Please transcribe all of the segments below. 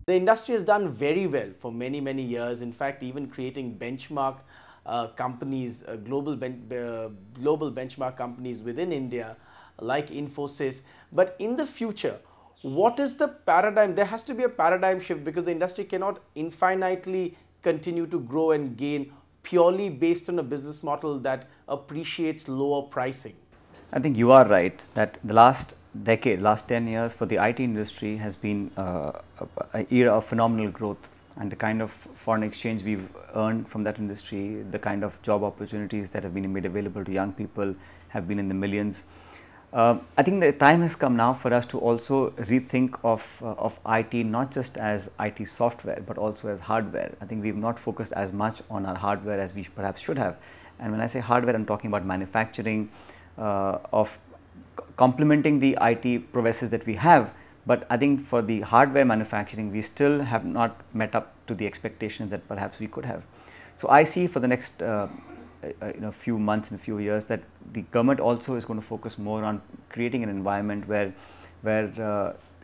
The industry has done very well for many, many years. In fact, even creating benchmark companies, global benchmark companies within India, like Infosys. But in the future, what is the paradigm? There has to be a paradigm shift, because the industry cannot infinitely continue to grow and gain purely based on a business model that appreciates lower pricing. I think you are right that the last decade, last 10 years for the IT industry has been an era of phenomenal growth, and the kind of foreign exchange we've earned from that industry, the kind of job opportunities that have been made available to young people have been in the millions. I think the time has come now for us to also rethink of IT not just as IT software but also as hardware. I think we've not focused as much on our hardware as we perhaps should have. And when I say hardware, I'm talking about manufacturing, of complementing the IT prowesses that we have. But I think for the hardware manufacturing, we still have not met up to the expectations that perhaps we could have. So I see for the next few months and few years that the government also is going to focus more on creating an environment where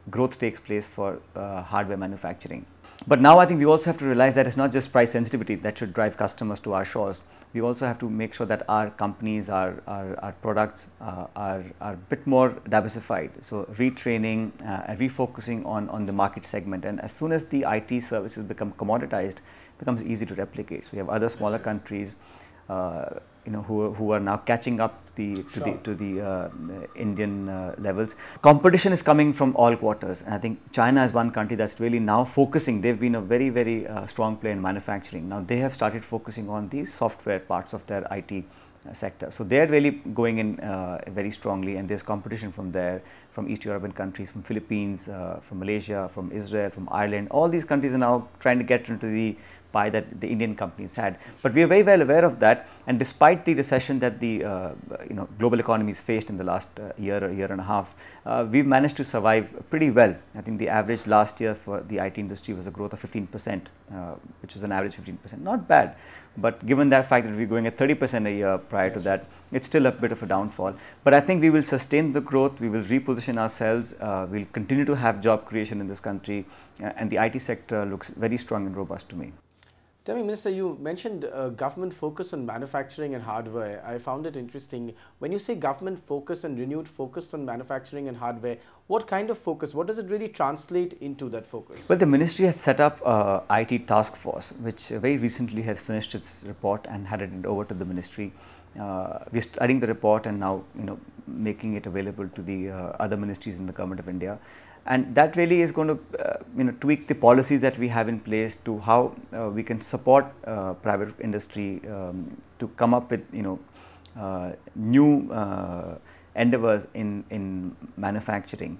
growth takes place for hardware manufacturing. But now I think we also have to realize that it's not just price sensitivity that should drive customers to our shores. We also have to make sure that our companies, our products are a bit more diversified. So retraining and refocusing on the market segment, and as soon as the IT services become commoditized, it becomes easy to replicate. So we have other smaller countries who are now catching up to the Indian levels. Competition is coming from all quarters, and I think China is one country that's really now focusing. They've been a very strong player in manufacturing. Now they have started focusing on the software parts of their IT sector. So they're really going in very strongly, and there's competition from there, from East European countries, from Philippines, from Malaysia, from Israel, from Ireland. All these countries are now trying to get into the pie that the Indian companies had. But we are very well aware of that, and despite the recession that the global economies faced in the last year or year and a half, we've managed to survive pretty well. I think the average last year for the IT industry was a growth of 15%, which was an average 15%, not bad. But given that fact that we're going at 30% a year prior to that, it's still a bit of a downfall. But I think we will sustain the growth, we will reposition ourselves, we'll continue to have job creation in this country, and the IT sector looks very strong and robust to me. Tell me, Minister, you mentioned government focus on manufacturing and hardware. I found it interesting. When you say government focus and renewed focus on manufacturing and hardware, what kind of focus? What does it really translate into, that focus? Well, the ministry has set up a IT task force, which very recently has finished its report and handed it over to the ministry. We're studying the report and now making it available to the other ministries in the Government of India. And that really is going to tweak the policies that we have in place to how we can support private industry to come up with new endeavors in manufacturing.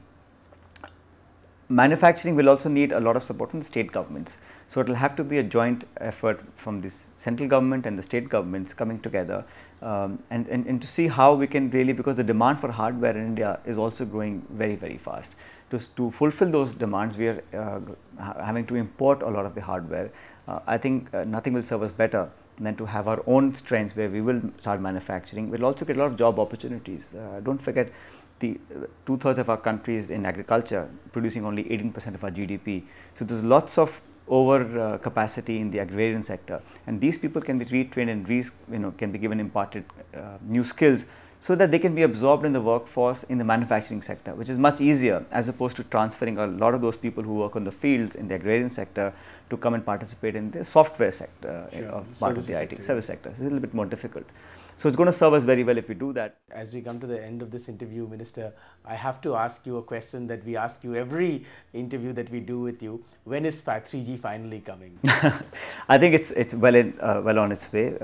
Manufacturing will also need a lot of support from the state governments. So it will have to be a joint effort from the central government and the state governments coming together and to see how we can really, because the demand for hardware in India is also growing very fast. To fulfill those demands, we are having to import a lot of the hardware. I think nothing will serve us better than to have our own strengths where we will start manufacturing. We will also get a lot of job opportunities. Don't forget, the 2/3 of our country is in agriculture, producing only 18% of our GDP. So there's lots of over capacity in the agrarian sector, and these people can be retrained and can be given imparted new skills, so that they can be absorbed in the workforce in the manufacturing sector, which is much easier as opposed to transferring a lot of those people who work on the fields in the agrarian sector to come and participate in the software sector, part of the IT service sector. It's a little bit more difficult. So it's going to serve us very well if we do that. As we come to the end of this interview, Minister, I have to ask you a question that we ask you every interview that we do with you. When is 3G finally coming? I think it's well on its way.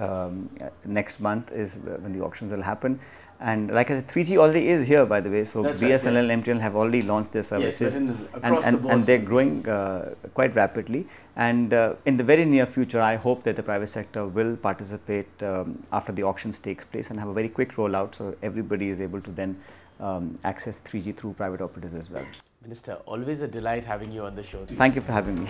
Next month is when the auctions will happen. And like I said, 3G already is here, by the way. So that's BSNL and MTNL have already launched their services, and they're growing quite rapidly. And in the very near future, I hope that the private sector will participate after the auctions takes place and have a very quick rollout, so everybody is able to then access 3G through private operators as well. Minister, always a delight having you on the show. Thank you for having me.